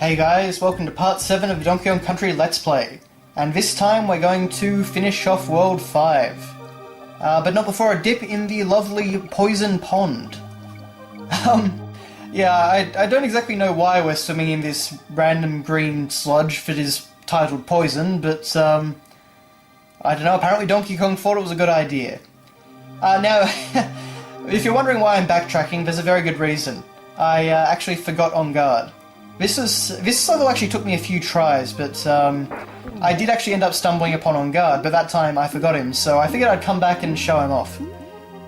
Hey guys, welcome to part 7 of the Donkey Kong Country Let's Play. And this time we're going to finish off World 5. But not before a dip in the lovely Poison Pond. Yeah, I don't exactly know why we're swimming in this random green sludge that is titled Poison, but I don't know, apparently Donkey Kong thought it was a good idea. Now, if you're wondering why I'm backtracking, there's a very good reason. I actually forgot On Guard. This level actually took me a few tries, but I did actually end up stumbling upon On Guard, but that time I forgot him, so I figured I'd come back and show him off.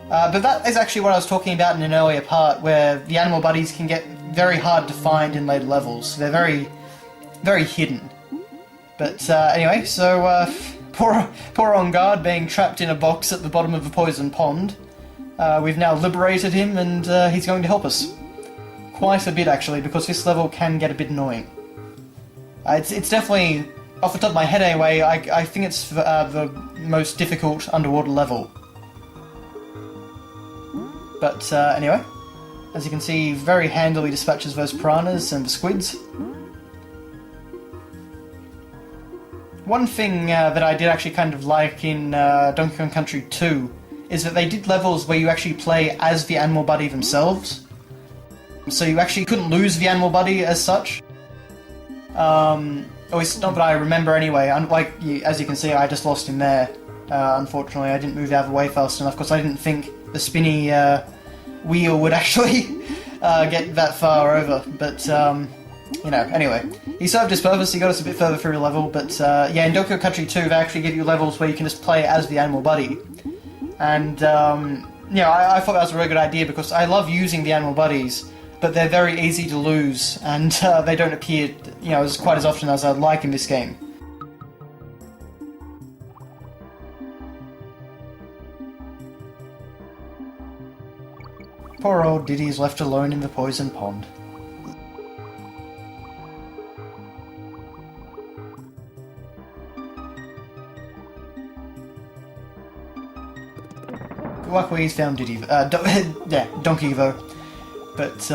But that is actually what I was talking about in an earlier part, where the animal buddies can get very hard to find in later levels. They're very, very hidden. But anyway, so poor On Guard being trapped in a box at the bottom of the Poison Pond. We've now liberated him, and he's going to help us. Quite a bit, actually, because this level can get a bit annoying. It's definitely, off the top of my head anyway, I think it's the most difficult underwater level. But anyway, as you can see, very handily dispatches those piranhas and the squids. One thing that I did actually kind of like in Donkey Kong Country 2 is that they did levels where you actually play as the animal buddy themselves. So you actually couldn't lose the animal buddy as such. At least not that I remember anyway. As you can see, I just lost him there. Unfortunately, I didn't move out of the way fast enough because I didn't think the spinny wheel would actually get that far over. But, you know, anyway. He served his purpose, he got us a bit further through the level, but yeah, in Donkey Kong Country 2 they actually give you levels where you can just play as the animal buddy. And, yeah, I thought that was a really good idea because I love using the animal buddies, but they're very easy to lose, and they don't appear, you know, quite as often as I'd like in this game. Poor old Diddy is left alone in the Poison Pond. Luckily he's found Diddy, yeah, Donkey though. But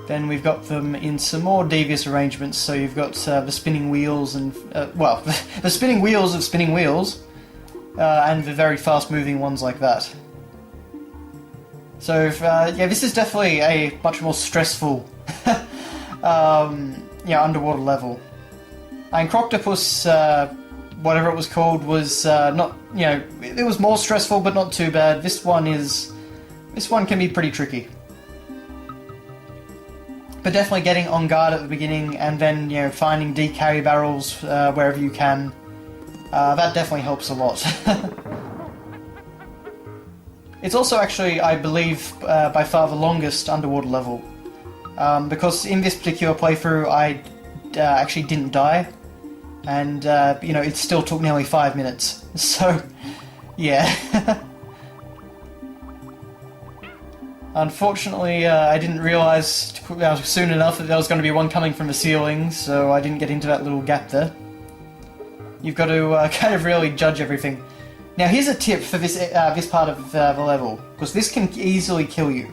then we've got them in some more devious arrangements, so you've got the spinning wheels and, well, the spinning wheels of spinning wheels, and the very fast-moving ones like that. So, yeah, this is definitely a much more stressful, yeah, underwater level. And Croctopus, whatever it was called, was not, you know, it was more stressful, but not too bad. This one can be pretty tricky. But definitely getting On Guard at the beginning, and then, you know, finding decarry barrels wherever you can, that definitely helps a lot. It's also actually, I believe, by far the longest underwater level, because in this particular playthrough I actually didn't die, and, you know, it still took nearly 5 minutes, so, yeah. Unfortunately, I didn't realise soon enough that there was going to be one coming from the ceiling, so I didn't get into that little gap there. You've got to kind of really judge everything. Now here's a tip for this part of the level, because this can easily kill you.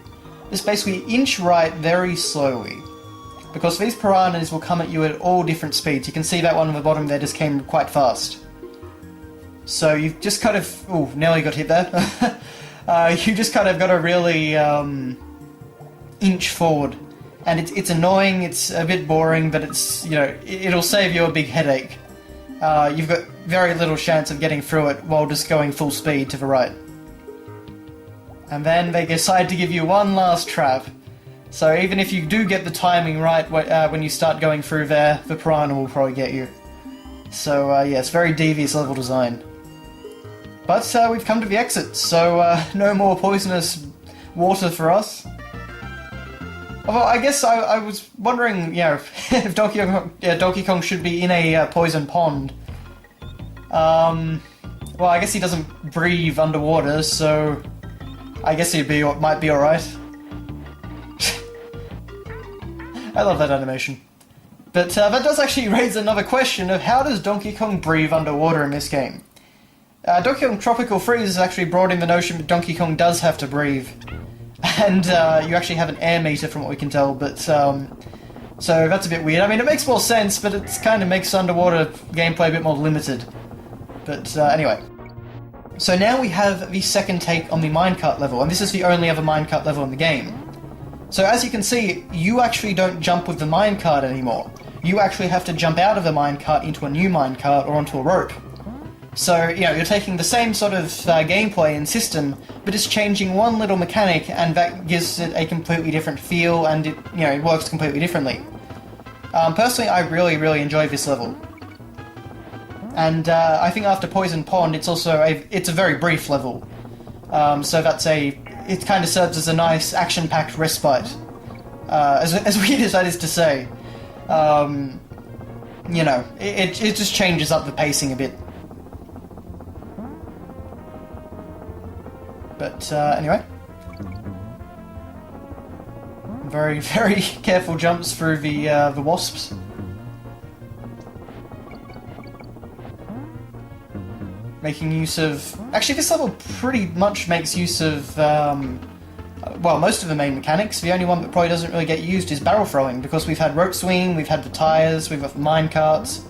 Just basically inch right very slowly, because these piranhas will come at you at all different speeds. You can see that one on the bottom there just came quite fast. So you've just kind of... ooh, nearly got hit there. You just kind of got to really inch forward, and it's annoying. It's a bit boring, but it's, you know, it'll save you a big headache. You've got very little chance of getting through it while just going full speed to the right. And then they decide to give you one last trap. So even if you do get the timing right when you start going through there, the piranha will probably get you. So yeah, it's very devious level design. But we've come to the exit, so no more poisonous water for us. Although I guess I was wondering, you know, if Donkey Kong should be in a poison pond. Well, I guess he doesn't breathe underwater, so I guess he might be alright. I love that animation. But that does actually raise another question of how does Donkey Kong breathe underwater in this game? Donkey Kong Tropical Freeze has actually brought in the notion that Donkey Kong does have to breathe. And you actually have an air meter from what we can tell, but So that's a bit weird. I mean, it makes more sense, but it kind of makes underwater gameplay a bit more limited. But anyway. So now we have the second take on the minecart level, and this is the only other minecart level in the game. So as you can see, you actually don't jump with the minecart anymore. You actually have to jump out of the minecart into a new minecart or onto a rope. So, you know, you're taking the same sort of gameplay and system, but it's changing one little mechanic, and that gives it a completely different feel, and it, you know, it works completely differently. Personally, I really, really enjoy this level. And I think after Poison Pond, it's also it's a very brief level. So that's it kind of serves as a nice action-packed respite. As weird as that is to say, you know, it just changes up the pacing a bit. But anyway, very, very careful jumps through the wasps. Making use of... Actually, this level pretty much makes use of, well, most of the main mechanics. The only one that probably doesn't really get used is barrel throwing, because we've had rope swinging, we've had the tyres, we've got the minecarts.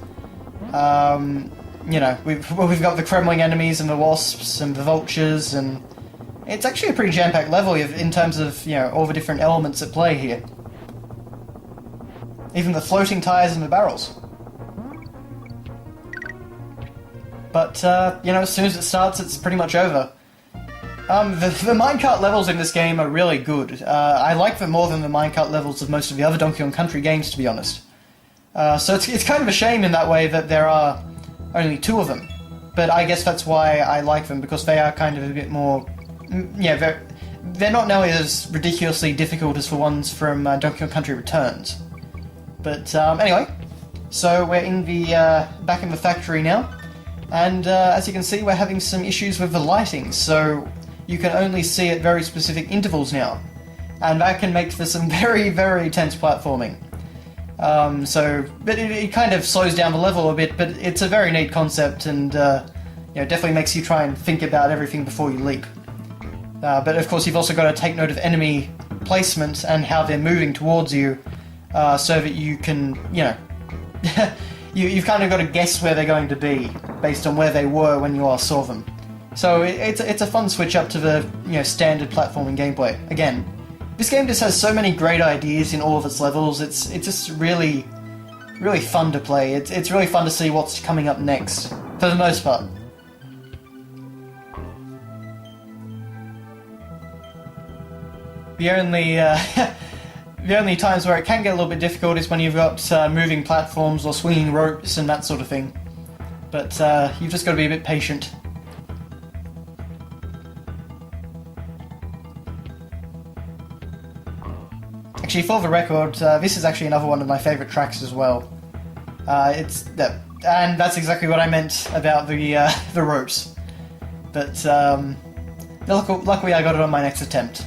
You know, we've got the Kremling enemies and the wasps and the vultures, and it's actually a pretty jam-packed level in terms of, you know, all the different elements at play here. Even the floating tyres and the barrels. But, you know, as soon as it starts, it's pretty much over. The minecart levels in this game are really good. I like them more than the minecart levels of most of the other Donkey Kong Country games, to be honest. So it's kind of a shame in that way that there are only 2 of them. But I guess that's why I like them, because they are kind of a bit more... Yeah, they're not nearly as ridiculously difficult as the ones from Donkey Kong Country Returns. But anyway, so we're in the back in the factory now. And as you can see, we're having some issues with the lighting, so you can only see at very specific intervals now. And that can make for some very, very tense platforming. But it kind of slows down the level a bit, but it's a very neat concept, and you know, definitely makes you try and think about everything before you leap. But of course, you've also got to take note of enemy placement and how they're moving towards you, so that you can, you know... You've kind of got to guess where they're going to be based on where they were when you last saw them. So it's a fun switch up to the, you know, standard platforming gameplay. Again, this game just has so many great ideas in all of its levels. It's just really, really fun to play. It's really fun to see what's coming up next, for the most part. The only The only times where it can get a little bit difficult is when you've got moving platforms or swinging ropes and that sort of thing. But you've just got to be a bit patient. Actually, for the record, this is actually another one of my favourite tracks as well. And that's exactly what I meant about the ropes. But luckily I got it on my next attempt.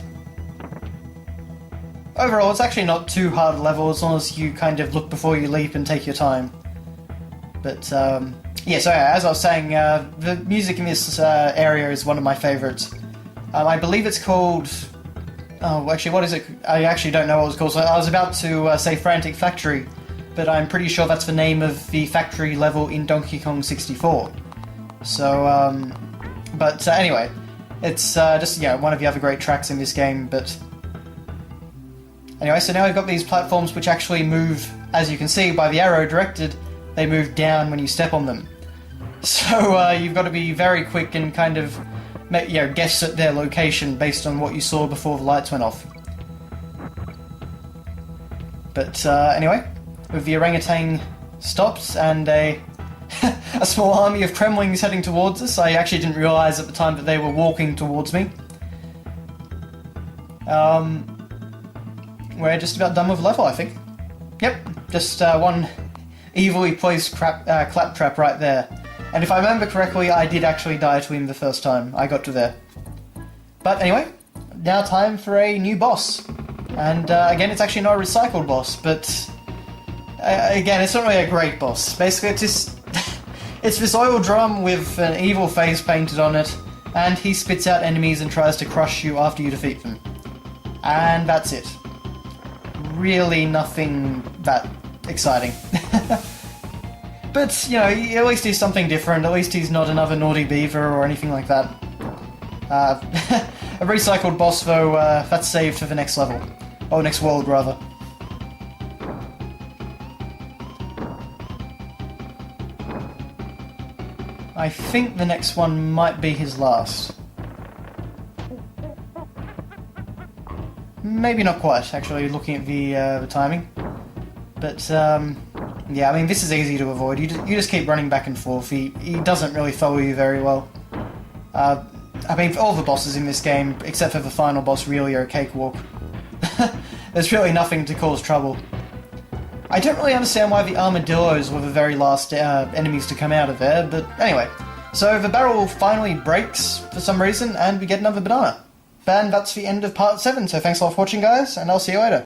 Overall, it's actually not too hard a level as long as you kind of look before you leap and take your time. But, yeah, so as I was saying, the music in this area is one of my favourites. I believe it's called... Oh, actually, what is it? I actually don't know what it's called. So I was about to say Frantic Factory, but I'm pretty sure that's the name of the factory level in Donkey Kong 64. So, but anyway, it's just, yeah, one of the other great tracks in this game, but... Anyway, so now we've got these platforms which actually move, as you can see by the arrow directed, they move down when you step on them. So you've got to be very quick and kind of guess at their location based on what you saw before the lights went off. But anyway, with the orangutan stopped and a small army of Kremlings heading towards us, I actually didn't realise at the time that they were walking towards me. We're just about done with the level, I think. Yep, just one evilly placed claptrap right there. And if I remember correctly, I did actually die to him the first time I got to there. But anyway, now time for a new boss. And again, it's actually not a recycled boss, but again, it's not really a great boss. Basically, it's just it's this oil drum with an evil face painted on it, and he spits out enemies and tries to crush you after you defeat them. And that's it. really nothing that exciting. But, you know, at least he's something different. At least he's not another naughty beaver or anything like that. A recycled boss, though, that's saved for the next level. Oh, next world, rather. I think the next one might be his last. Maybe not quite, actually, looking at the timing. But, yeah, I mean, this is easy to avoid. You just keep running back and forth. He doesn't really follow you very well. I mean, all the bosses in this game, except for the final boss, really are a cakewalk. There's really nothing to cause trouble. I don't really understand why the armadillos were the very last enemies to come out of there, but anyway. So the barrel finally breaks for some reason, and we get another banana. And that's the end of part 7, so thanks a lot for watching, guys, and I'll see you later.